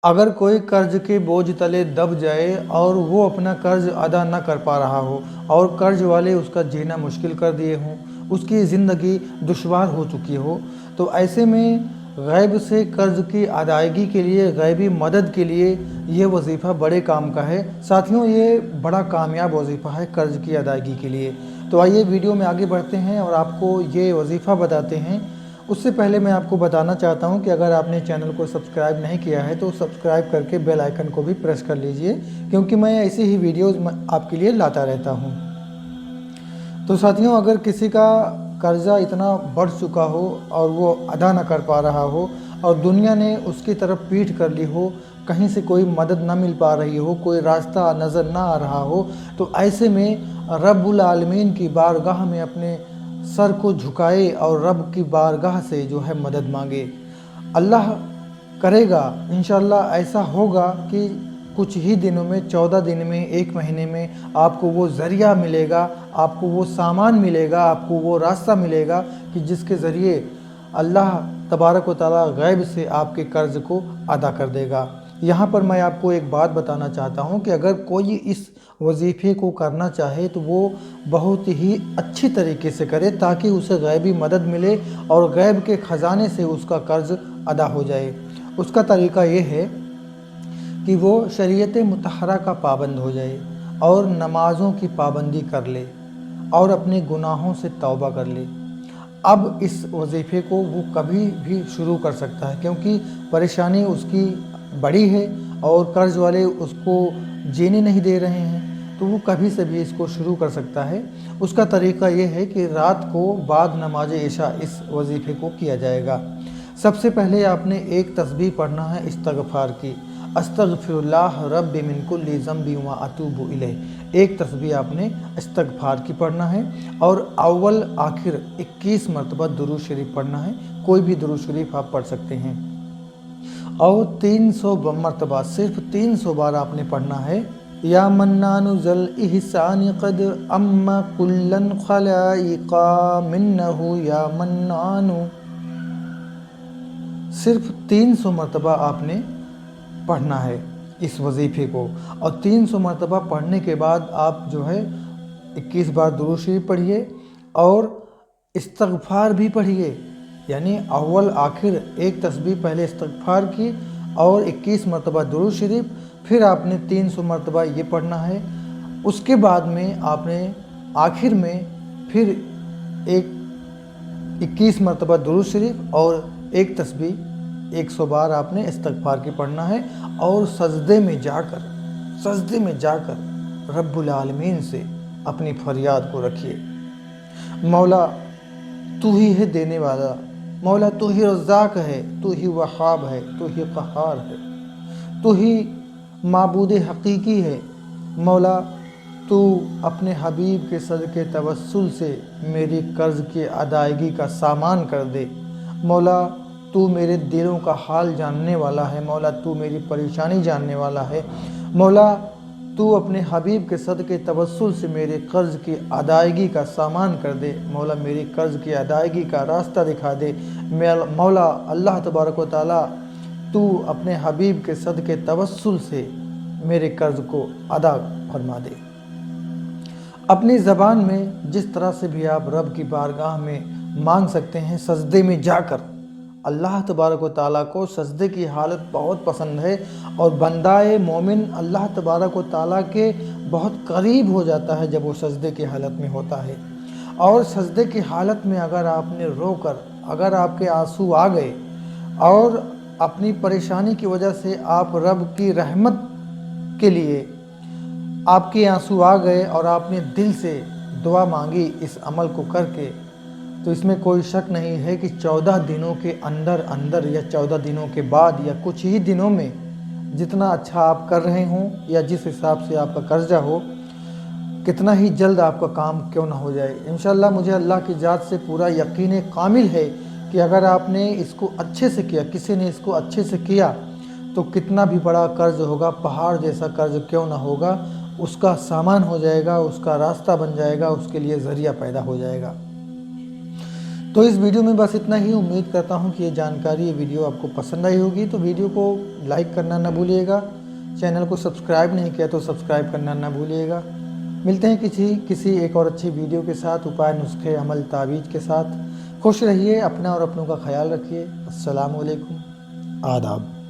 अगर कोई कर्ज के बोझ तले दब जाए और वो अपना कर्ज अदा न कर पा रहा हो और कर्ज वाले उसका जीना मुश्किल कर दिए हों, उसकी ज़िंदगी दुश्वार हो चुकी हो, तो ऐसे में गैब से कर्ज की अदायगी के लिए, गैबी मदद के लिए ये वजीफ़ा बड़े काम का है। साथियों, ये बड़ा कामयाब वजीफ़ा है कर्ज की अदायगी के लिए। तो आइए वीडियो में आगे बढ़ते हैं और आपको ये वजीफ़ा बताते हैं। उससे पहले मैं आपको बताना चाहता हूं कि अगर आपने चैनल को सब्सक्राइब नहीं किया है तो सब्सक्राइब करके बेल आइकन को भी प्रेस कर लीजिए, क्योंकि मैं ऐसी ही वीडियोस आपके लिए लाता रहता हूं। तो साथियों, अगर किसी का कर्जा इतना बढ़ चुका हो और वो अदा न कर पा रहा हो और दुनिया ने उसकी तरफ पीठ कर ली हो, कहीं से कोई मदद ना मिल पा रही हो, कोई रास्ता नज़र ना आ रहा हो, तो ऐसे में रब्बुल आलमीन की बारगाह में अपने सर को झुकाए और रब की बारगाह से जो है मदद मांगे। अल्लाह करेगा, इंशाअल्लाह ऐसा होगा कि कुछ ही दिनों में, 14 दिन में, 1 महीने में आपको वो ज़रिया मिलेगा, आपको वो सामान मिलेगा, आपको वो रास्ता मिलेगा कि जिसके ज़रिए अल्लाह तबारक व तआला गैब से आपके कर्ज़ को अदा कर देगा। यहाँ पर मैं आपको एक बात बताना चाहता हूँ कि अगर कोई इस वजीफ़े को करना चाहे तो वो बहुत ही अच्छी तरीके से करे, ताकि उसे गैबी मदद मिले और गैब के ख़जाने से उसका कर्ज़ अदा हो जाए। उसका तरीका ये है कि वो शरीयत मुतहरा का पाबंद हो जाए और नमाज़ों की पाबंदी कर ले और अपने गुनाहों से तौबा कर ले। अब इस वजीफ़े को वो कभी भी शुरू कर सकता है, क्योंकि परेशानी उसकी बड़ी है और कर्ज वाले उसको जीने नहीं दे रहे हैं, तो वो कभी से भी इसको शुरू कर सकता है। उसका तरीका ये है कि रात को बाद नमाज इशा इस वजीफ़े को किया जाएगा। सबसे पहले आपने एक तस्बीह पढ़ना है इस्तग़फ़ार की, अस्तग़फ़िरुल्लाह रब्बी मिन कुल्ली ज़ंबि व अतूबु इलैह। एक तस्बीह आपने इस्तग़फ़ार की पढ़ना है और अव्वल आखिर 21 मरतबा दुरूद शरीफ पढ़ना है। कोई भी दुरूद शरीफ आप पढ़ सकते हैं और 300 मरतबा, सिर्फ 300 बार आपने पढ़ना है, या मन्नानु ज़ल इहसान क़द अम्मा कुल्लन ख़लाइक़ा मिन्नहु या मन्नानु। सिर्फ 300 मरतबा आपने पढ़ना है इस वजीफ़े को, और 300 मरतबा पढ़ने के बाद आप जो है 21 बार दुरूद शरीफ पढ़िए और इस्तग़फ़ार भी पढ़िए। यानी अव्वल आखिर एक तस्बीह पहले इस्तग़फ़ार की और 21 मरतबा दुरूद शरीफ, फिर आपने 300 मरतबा ये पढ़ना है। उसके बाद में आपने आखिर में फिर एक 21 मरतबा दुरूद शरीफ और एक तस्बीह 100 बार आपने इस्तग़फ़ार की पढ़ना है और सजदे में जाकर रब्बुल आलमीन से अपनी फरियाद को रखिए। मौला तू ही है देने वाला, मौला तू ही रज़्ज़ाक़ है, तू ही वहाब है, तू ही क़हार है, तू ही माबूद हकीकी है। मौला तू अपने हबीब के सदक़े तवस्सुल से मेरी कर्ज़ की अदायगी का सामान कर दे। मौला तू मेरे दिलों का हाल जानने वाला है, मौला तू मेरी परेशानी जानने वाला है। मौला तू अपने हबीब के सदक़े तवस्सुल से मेरे कर्ज़ की अदायगी का सामान कर दे। मौला मेरी कर्ज़ की अदायगी का रास्ता दिखा दे। मौला अल्लाह तबारक व तआला तू अपने हबीब के सदक़े तवस्सुल से मेरे कर्ज़ को अदा फरमा दे। अपनी ज़बान में जिस तरह से भी आप रब की बारगाह में मांग सकते हैं, सजदे में जाकर। अल्लाह तबारक व तआला को सजदे की हालत बहुत पसंद है और बंदाए मोमिन अल्लाह तबारक व तआला के बहुत करीब हो जाता है जब वो सजदे की हालत में होता है। और सजदे की हालत में अगर आपने रोकर, अगर आपके आंसू आ गए और अपनी परेशानी की वजह से आप रब की रहमत के लिए आपके आंसू आ गए और आपने दिल से दुआ मांगी इस अमल को करके, तो इसमें कोई शक नहीं है कि 14 दिनों के अंदर या 14 दिनों के बाद या कुछ ही दिनों में जितना अच्छा आप कर रहे हों या जिस हिसाब से आपका कर्जा हो, कितना ही जल्द आपका काम क्यों ना हो जाए। इंशाअल्लाह मुझे अल्लाह की ज़ात से पूरा यकीन कामिल है कि अगर आपने इसको अच्छे से किया, किसी ने इसको अच्छे से किया, तो कितना भी बड़ा कर्ज होगा, पहाड़ जैसा कर्ज क्यों ना होगा, उसका सामान हो जाएगा, उसका रास्ता बन जाएगा, उसके लिए ज़रिया पैदा हो जाएगा। تو اس ویڈیو میں بس اتنا ہی. امید کرتا ہوں کہ یہ جانکاری یہ ویڈیو آپ کو پسند آئی ہوگی. تو ویڈیو کو لائک کرنا نہ بھولیے گا. چینل کو سبسکرائب نہیں کیا تو سبسکرائب کرنا نہ بھولیے گا. ملتے ہیں کسی ایک اور اچھی ویڈیو کے ساتھ، اپائے، نسخے، عمل، تعویذ کے ساتھ. خوش رہیے، اپنا اور اپنوں کا خیال رکھیے. السلام علیکم. آداب.